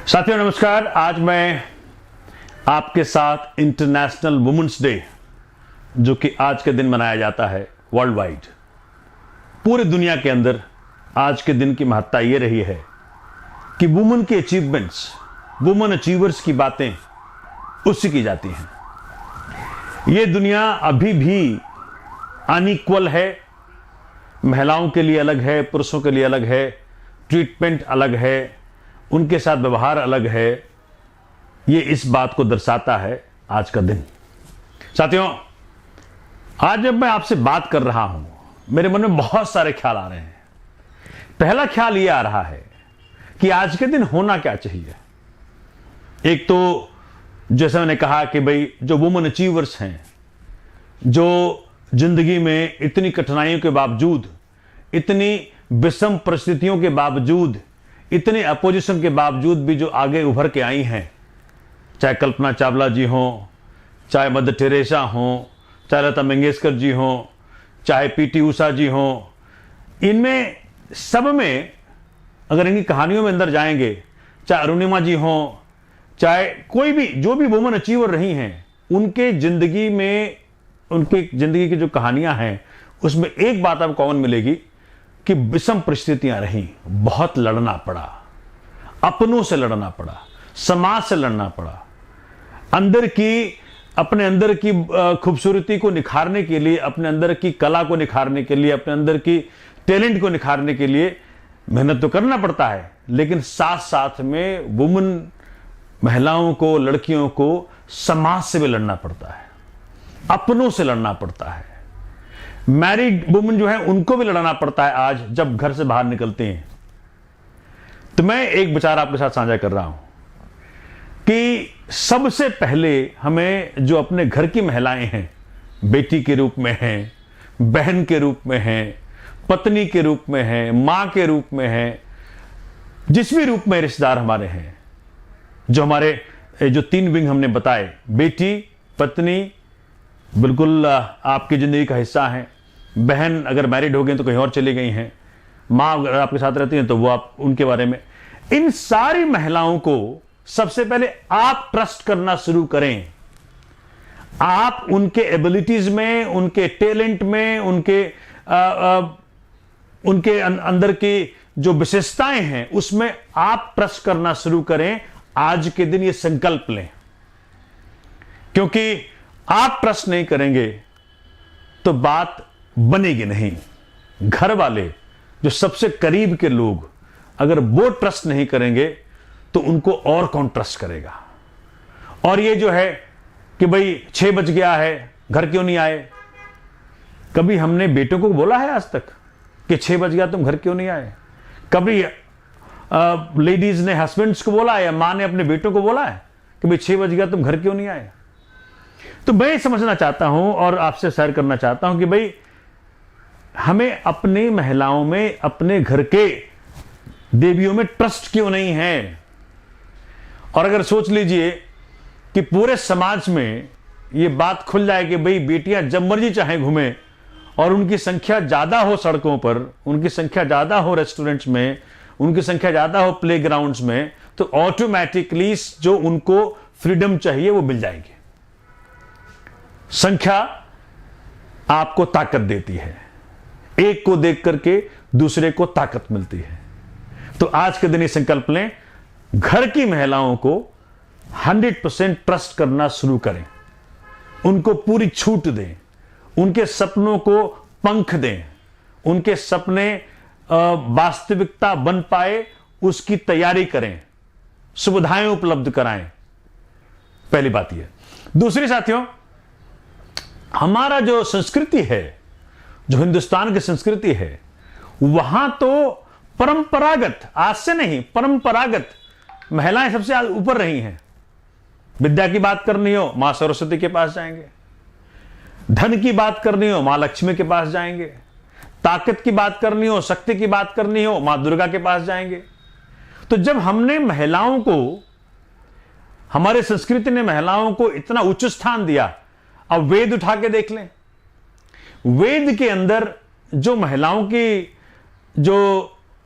साथियों नमस्कार। आज मैं आपके साथ इंटरनेशनल वुमेन्स डे, जो कि आज के दिन मनाया जाता है वर्ल्ड वाइड, पूरे दुनिया के अंदर आज के दिन की महत्ता ये रही है कि वुमेन की अचीवमेंट्स, वुमेन अचीवर्स की बातें उससे की जाती हैं। ये दुनिया अभी भी अनइक्वल है, महिलाओं के लिए अलग है, पुरुषों के लिए अलग है, ट्रीटमेंट अलग है, उनके साथ व्यवहार अलग है। ये इस बात को दर्शाता है आज का दिन। साथियों, आज जब मैं आपसे बात कर रहा हूं, मेरे मन में बहुत सारे ख्याल आ रहे हैं। पहला ख्याल ये आ रहा है कि आज के दिन होना क्या चाहिए। एक तो जैसे मैंने कहा कि भाई जो वुमेन अचीवर्स हैं, जो जिंदगी में इतनी कठिनाइयों के बावजूद, इतनी विषम परिस्थितियों के बावजूद, इतने अपोजिशन के बावजूद भी जो आगे उभर के आई हैं, चाहे कल्पना चावला जी हों, चाहे मदर टेरेसा हों, चाहे लता मंगेशकर जी हों, चाहे पीटी उषा जी हों, इनमें सब में अगर इनकी कहानियों में अंदर जाएंगे, चाहे अरुणिमा जी हों, चाहे कोई भी जो भी वुमेन अचीवर रही हैं, उनके जिंदगी में, उनके जिंदगी की जो कहानियां हैं, उसमें एक बात आपको कॉमन मिलेगी कि विषम परिस्थितियां रहीं, बहुत लड़ना पड़ा, अपनों से लड़ना पड़ा, समाज से लड़ना पड़ा, अंदर की, अपने अंदर की खूबसूरती को निखारने के लिए, अपने अंदर की कला को निखारने के लिए, अपने अंदर की टैलेंट को निखारने के लिए मेहनत तो करना पड़ता है, लेकिन साथ साथ में वुमेन, महिलाओं को, लड़कियों को समाज से भी लड़ना पड़ता है, अपनों से लड़ना पड़ता है। मैरिड वुमेन जो है उनको भी लड़ना पड़ता है आज जब घर से बाहर निकलते हैं। तो मैं एक विचार आपके साथ साझा कर रहा हूं कि सबसे पहले हमें जो अपने घर की महिलाएं हैं, बेटी के रूप में हैं, बहन के रूप में हैं, पत्नी के रूप में हैं, मां के रूप में हैं, जिस भी रूप में रिश्तेदार हमारे हैं, जो हमारे जो 3 विंग हमने बताए, बेटी, पत्नी बिल्कुल आपकी जिंदगी का हिस्सा है, बहन अगर मैरिड हो गई तो कहीं और चली गई हैं, मां अगर आपके साथ रहती हैं तो वो आप उनके बारे में, इन सारी महिलाओं को सबसे पहले आप ट्रस्ट करना शुरू करें। आप उनके एबिलिटीज में, उनके टैलेंट में, उनके अंदर की जो विशेषताएं हैं उसमें आप ट्रस्ट करना शुरू करें। आज के दिन ये संकल्प लें, क्योंकि आप ट्रस्ट नहीं करेंगे तो बात बनेगी नहीं। घर वाले, जो सबसे करीब के लोग, अगर वो ट्रस्ट नहीं करेंगे तो उनको और कौन ट्रस्ट करेगा। और ये जो है कि भाई 6 बज गया है, घर क्यों नहीं आए, कभी हमने बेटों को बोला है आज तक कि 6 बज गया तुम घर क्यों नहीं आए? कभी लेडीज ने हस्बैंड्स को बोला है या मां ने अपने बेटों को बोला है कि भाई 6 बज गया तुम घर क्यों नहीं आए? तो मैं समझना चाहता हूं और आपसे शेयर करना चाहता हूं कि भाई हमें अपनी महिलाओं में, अपने घर के देवियों में ट्रस्ट क्यों नहीं है। और अगर सोच लीजिए कि पूरे समाज में ये बात खुल जाए कि भाई बेटियां जब मर्जी चाहे घूमें और उनकी संख्या ज्यादा हो सड़कों पर, उनकी संख्या ज्यादा हो रेस्टोरेंट्स में, उनकी संख्या ज्यादा हो प्लेग्राउंड्स में, तो ऑटोमेटिकली जो उनको फ्रीडम चाहिए वो मिल जाएगी। संख्या आपको ताकत देती है, एक को देख करके दूसरे को ताकत मिलती है। तो आज के दिन ये संकल्प लें, घर की महिलाओं को 100% ट्रस्ट करना शुरू करें, उनको पूरी छूट दें, उनके सपनों को पंख दें, उनके सपने वास्तविकता बन पाए उसकी तैयारी करें, सुविधाएं उपलब्ध कराएं। पहली बात यह। दूसरी साथियों, हमारा जो संस्कृति है, जो हिंदुस्तान की संस्कृति है, वहां तो परंपरागत, आज से नहीं, परंपरागत महिलाएं सबसे ऊपर रही हैं। विद्या की बात करनी हो, मां सरस्वती के पास जाएंगे, धन की बात करनी हो, मां लक्ष्मी के पास जाएंगे, ताकत की बात करनी हो, शक्ति की बात करनी हो, मां दुर्गा के पास जाएंगे। तो जब हमने महिलाओं को, हमारे संस्कृति ने महिलाओं को इतना उच्च स्थान दिया, अब वेद उठा के देख लें, वेद के अंदर जो महिलाओं की जो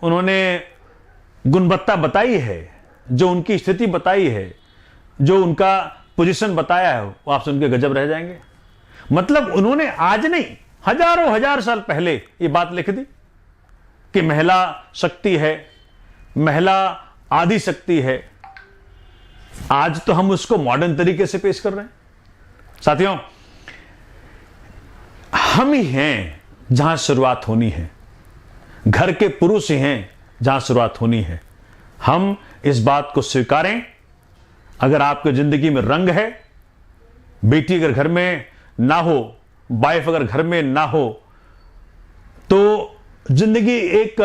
उन्होंने गुणवत्ता बताई है, जो उनकी स्थिति बताई है, जो उनका पोजीशन बताया है, वो आप सुन के गजब रह जाएंगे। मतलब उन्होंने आज नहीं, हजारों हजार साल पहले ये बात लिख दी कि महिला शक्ति है, महिला आदि शक्ति है। आज तो हम उसको मॉडर्न तरीके से पेश कर रहे हैं। साथियों, हम ही हैं जहां शुरुआत होनी है, घर के पुरुष ही हैं जहां शुरुआत होनी है। हम इस बात को स्वीकारें। अगर आपकी जिंदगी में रंग है, बेटी अगर घर में ना हो, वाइफ अगर घर में ना हो, तो जिंदगी एक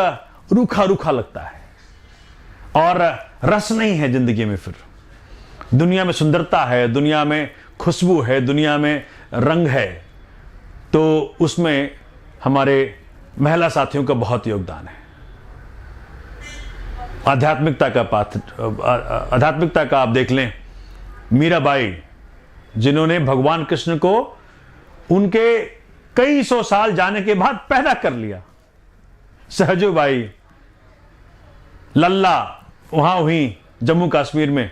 रूखा रूखा लगता है और रस नहीं है जिंदगी में। फिर दुनिया में सुंदरता है, दुनिया में खुशबू है, दुनिया में रंग है, तो उसमें हमारे महिला साथियों का बहुत योगदान है। आध्यात्मिकता का आप देख लें, मीराबाई जिन्होंने भगवान कृष्ण को उनके कई सौ साल जाने के बाद पैदा कर लिया, सहजोबाई, लल्ला वहां हुई जम्मू कश्मीर में।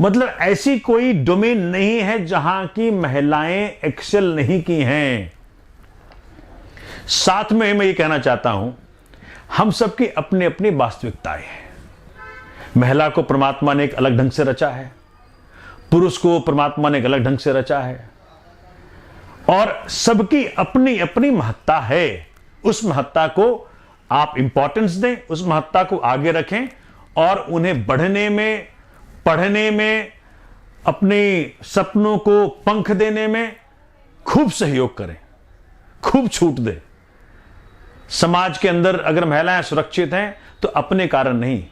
मतलब ऐसी कोई डोमेन नहीं है जहां की महिलाएं एक्सेल नहीं की हैं। साथ में मैं ये कहना चाहता हूं, हम सबकी अपनी अपनी वास्तविकताएं हैं। महिला को परमात्मा ने एक अलग ढंग से रचा है, पुरुष को परमात्मा ने एक अलग ढंग से रचा है, और सबकी अपनी अपनी महत्ता है। उस महत्ता को आप इंपॉर्टेंस दें, उस महत्ता को आगे रखें और उन्हें बढ़ने में, पढ़ने में, अपने सपनों को पंख देने में खूब सहयोग करें, खूब छूट दें। समाज के अंदर अगर महिलाएं सुरक्षित हैं तो अपने कारण नहीं,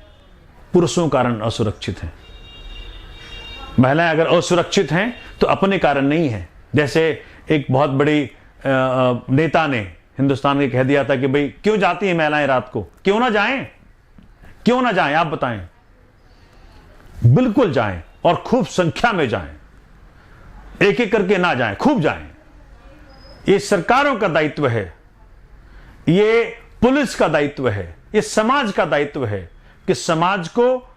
पुरुषों कारण असुरक्षित हैं। महिलाएं अगर असुरक्षित हैं तो अपने कारण नहीं है। जैसे एक बहुत बड़ी नेता ने हिंदुस्तान के कह दिया था कि भाई क्यों जाती हैं महिलाएं रात को, क्यों ना जाएं, क्यों ना जाएं, आप बताएं। बिल्कुल जाएं और खूब संख्या में जाएं, एक एक करके ना जाएं, खूब जाएं। ये सरकारों का दायित्व है, ये पुलिस का दायित्व है, ये समाज का दायित्व है कि समाज को,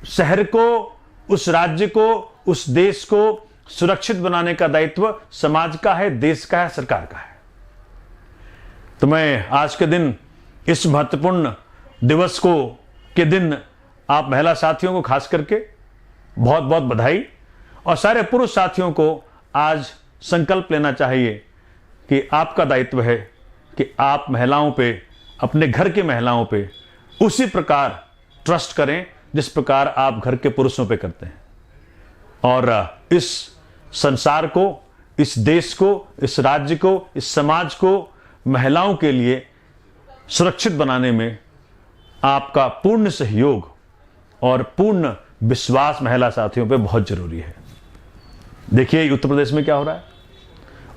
शहर को, उस राज्य को, उस देश को सुरक्षित बनाने का दायित्व समाज का है, देश का है, सरकार का है। तो मैं आज के दिन, इस महत्वपूर्ण दिवस के दिन आप महिला साथियों को खास करके बहुत बहुत बधाई, और सारे पुरुष साथियों को आज संकल्प लेना चाहिए कि आपका दायित्व है कि आप महिलाओं पे, अपने घर की महिलाओं पे उसी प्रकार ट्रस्ट करें जिस प्रकार आप घर के पुरुषों पे करते हैं। और इस संसार को, इस देश को, इस राज्य को, इस समाज को महिलाओं के लिए सुरक्षित बनाने में आपका पूर्ण सहयोग और पूर्ण विश्वास महिला साथियों पे बहुत जरूरी है। देखिए उत्तर प्रदेश में क्या हो रहा है।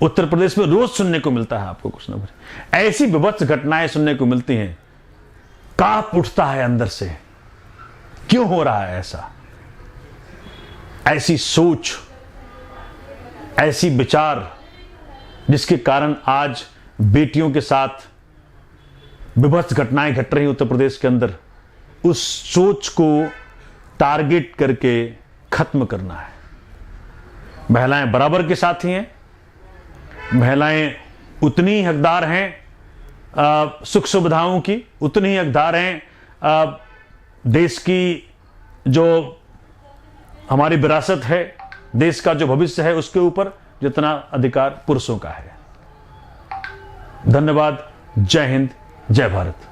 उत्तर प्रदेश में रोज सुनने को मिलता है आपको कुछ ना कुछ, ऐसी विभत्स घटनाएं सुनने को मिलती हैं, कांप उठता है अंदर से। क्यों हो रहा है ऐसा? ऐसी सोच, ऐसी विचार जिसके कारण आज बेटियों के साथ विभत्स घटनाएं घट रही उत्तर प्रदेश के अंदर, उस सोच को टारगेट करके खत्म करना है। महिलाएं बराबर के साथी हैं, महिलाएं उतनी ही हकदार हैं सुख सुविधाओं की, उतनी ही हकदार हैं देश की जो हमारी विरासत है, देश का जो भविष्य है उसके ऊपर, जितना अधिकार पुरुषों का है। धन्यवाद। जय हिंद, जय भारत।